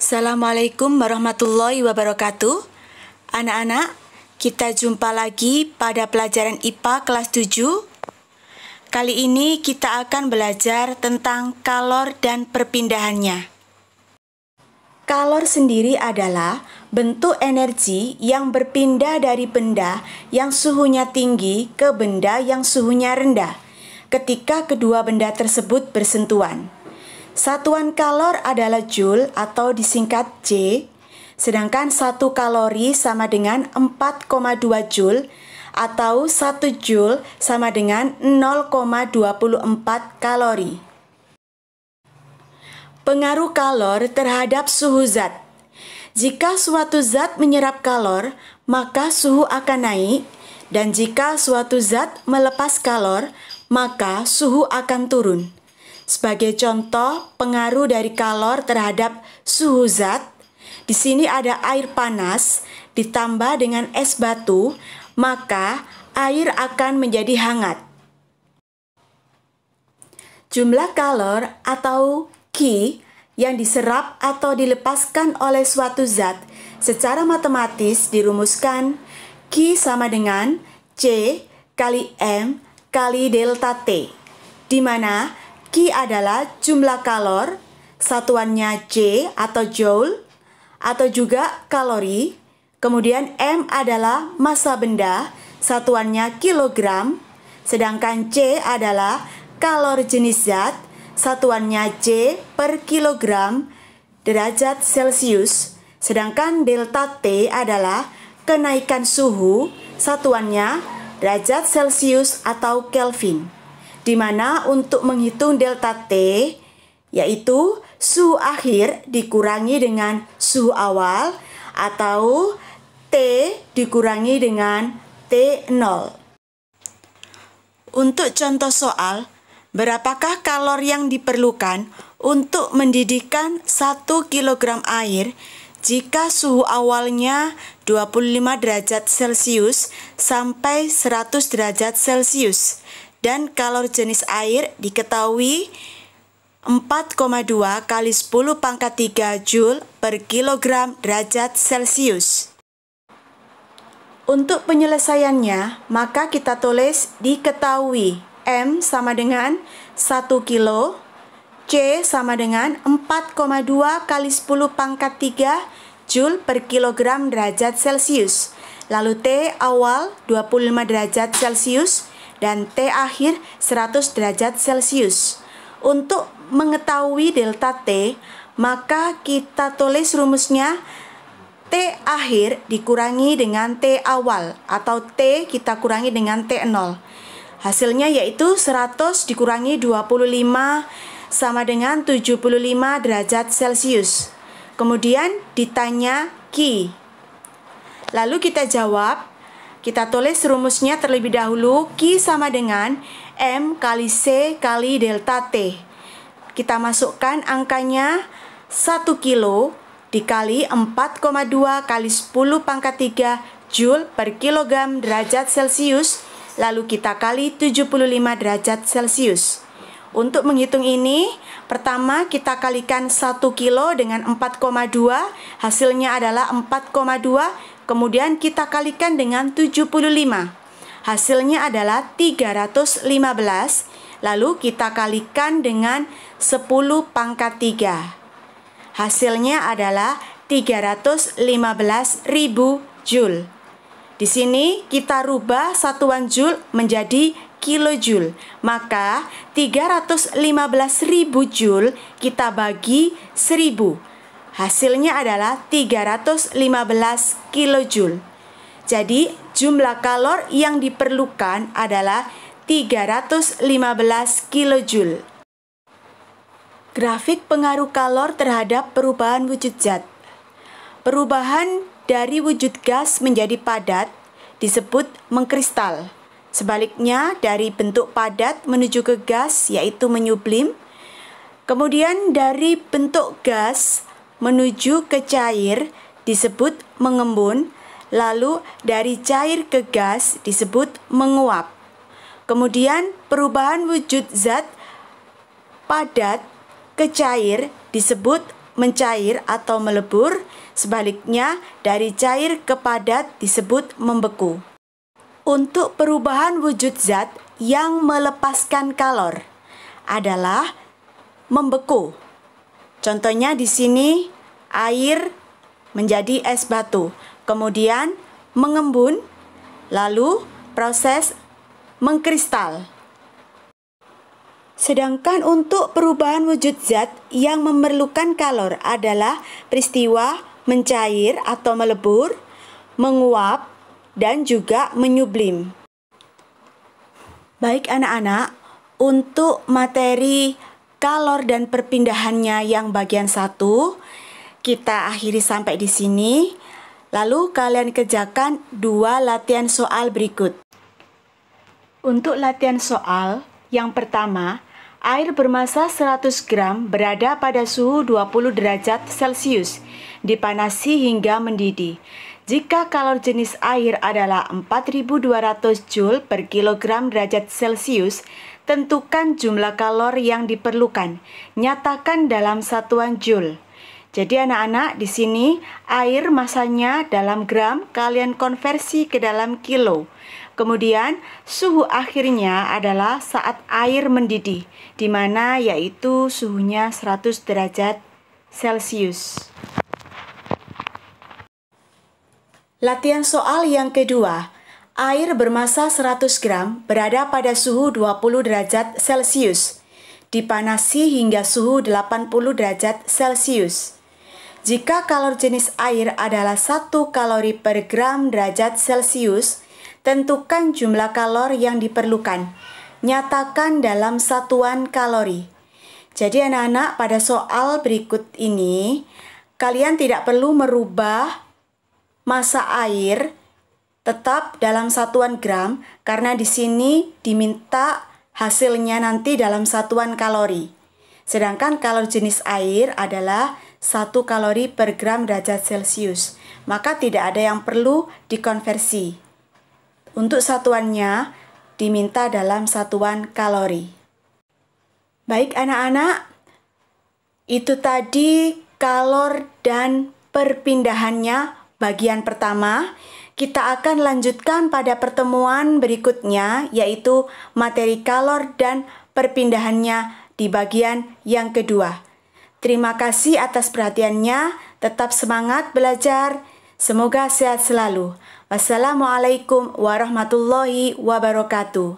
Assalamualaikum warahmatullahi wabarakatuh. Anak-anak, kita jumpa lagi pada pelajaran IPA kelas 7. Kali ini kita akan belajar tentang kalor dan perpindahannya. Kalor sendiri adalah bentuk energi yang berpindah dari benda yang suhunya tinggi ke benda yang suhunya rendah ketika kedua benda tersebut bersentuhan. Satuan kalor adalah joule atau disingkat J, sedangkan 1 kalori sama dengan 4,2 joule atau 1 joule sama dengan 0,24 kalori. Pengaruh kalor terhadap suhu zat. Jika suatu zat menyerap kalor, maka suhu akan naik, dan jika suatu zat melepas kalor, maka suhu akan turun. Sebagai contoh pengaruh dari kalor terhadap suhu zat, di sini ada air panas ditambah dengan es batu, maka air akan menjadi hangat. Jumlah kalor atau Q yang diserap atau dilepaskan oleh suatu zat secara matematis dirumuskan Q sama dengan C kali M kali delta T, di mana Q adalah jumlah kalor, satuannya J atau joule, atau juga kalori. Kemudian M adalah massa benda, satuannya kilogram. Sedangkan C adalah kalor jenis zat, satuannya J per kilogram derajat Celcius. Sedangkan delta T adalah kenaikan suhu, satuannya derajat Celcius atau Kelvin. Di mana untuk menghitung delta T, yaitu suhu akhir dikurangi dengan suhu awal, atau T dikurangi dengan T0. Untuk contoh soal, berapakah kalor yang diperlukan untuk mendidihkan 1 kg air jika suhu awalnya 25 derajat Celcius sampai 100 derajat Celcius? Dan kalor jenis air diketahui 4,2 kali 10 pangkat 3 joule per kilogram derajat Celcius. Untuk penyelesaiannya, maka kita tulis diketahui M sama dengan 1 kilo, C sama dengan 4,2 kali 10 pangkat 3 joule per kilogram derajat Celcius. Lalu T awal 25 derajat Celcius dan T akhir 100 derajat Celcius. Untuk mengetahui delta T, maka kita tulis rumusnya T akhir dikurangi dengan T awal, atau T kita kurangi dengan T0. Hasilnya yaitu 100 dikurangi 25 sama dengan 75 derajat Celcius. Kemudian ditanya Q. Lalu kita jawab. Kita tulis rumusnya terlebih dahulu, Q sama dengan M kali C kali delta T. Kita masukkan angkanya 1 kilo dikali 4,2 kali 10 pangkat 3 joule per kilogram derajat Celcius, lalu kita kali 75 derajat Celcius. Untuk menghitung ini, pertama kita kalikan 1 kilo dengan 4,2, hasilnya adalah 4,2. Kemudian kita kalikan dengan 75. Hasilnya adalah 315. Lalu kita kalikan dengan 10 pangkat 3. Hasilnya adalah 315.000 joule. Di sini kita rubah satuan joule menjadi kilojoule. Maka 315.000 joule kita bagi 1000. Hasilnya adalah 315 kilojoule. Jadi, jumlah kalor yang diperlukan adalah 315 kilojoule. Grafik pengaruh kalor terhadap perubahan wujud zat. Perubahan dari wujud gas menjadi padat disebut mengkristal. Sebaliknya, dari bentuk padat menuju ke gas yaitu menyublim. Kemudian dari bentuk gas menuju ke cair disebut mengembun, lalu dari cair ke gas disebut menguap. Kemudian perubahan wujud zat padat ke cair disebut mencair atau melebur. Sebaliknya, dari cair ke padat disebut membeku. Untuk perubahan wujud zat yang melepaskan kalor adalah membeku. Contohnya di sini air menjadi es batu, kemudian mengembun, lalu proses mengkristal. Sedangkan untuk perubahan wujud zat yang memerlukan kalor adalah peristiwa mencair atau melebur, menguap, dan juga menyublim. Baik anak-anak, untuk materi kalor dan perpindahannya yang bagian 1, kita akhiri sampai di sini. Lalu kalian kerjakan 2 latihan soal berikut. Untuk latihan soal yang pertama, air bermassa 100 gram berada pada suhu 20 derajat Celcius, dipanasi hingga mendidih. Jika kalor jenis air adalah 4.200 Joule per kilogram derajat Celcius, tentukan jumlah kalor yang diperlukan. Nyatakan dalam satuan Joule. Jadi anak-anak, di sini air massanya dalam gram, kalian konversi ke dalam kilo. Kemudian suhu akhirnya adalah saat air mendidih, di mana yaitu suhunya 100 derajat Celcius. Latihan soal yang kedua. Air bermassa 100 gram berada pada suhu 20 derajat Celcius, dipanasi hingga suhu 80 derajat Celcius. Jika kalor jenis air adalah 1 kalori per gram derajat Celcius, tentukan jumlah kalor yang diperlukan. Nyatakan dalam satuan kalori. Jadi anak-anak, pada soal berikut ini, kalian tidak perlu merubah massa air tetap dalam satuan gram, karena di sini diminta hasilnya nanti dalam satuan kalori. Sedangkan kalor jenis air adalah 1 kalori per gram derajat Celcius, maka tidak ada yang perlu dikonversi. Untuk satuannya diminta dalam satuan kalori. Baik anak-anak, itu tadi kalor dan perpindahannya bagian pertama. Kita akan lanjutkan pada pertemuan berikutnya, yaitu materi kalor dan perpindahannya di bagian yang kedua. Terima kasih atas perhatiannya, tetap semangat belajar, semoga sehat selalu. Wassalamualaikum warahmatullahi wabarakatuh.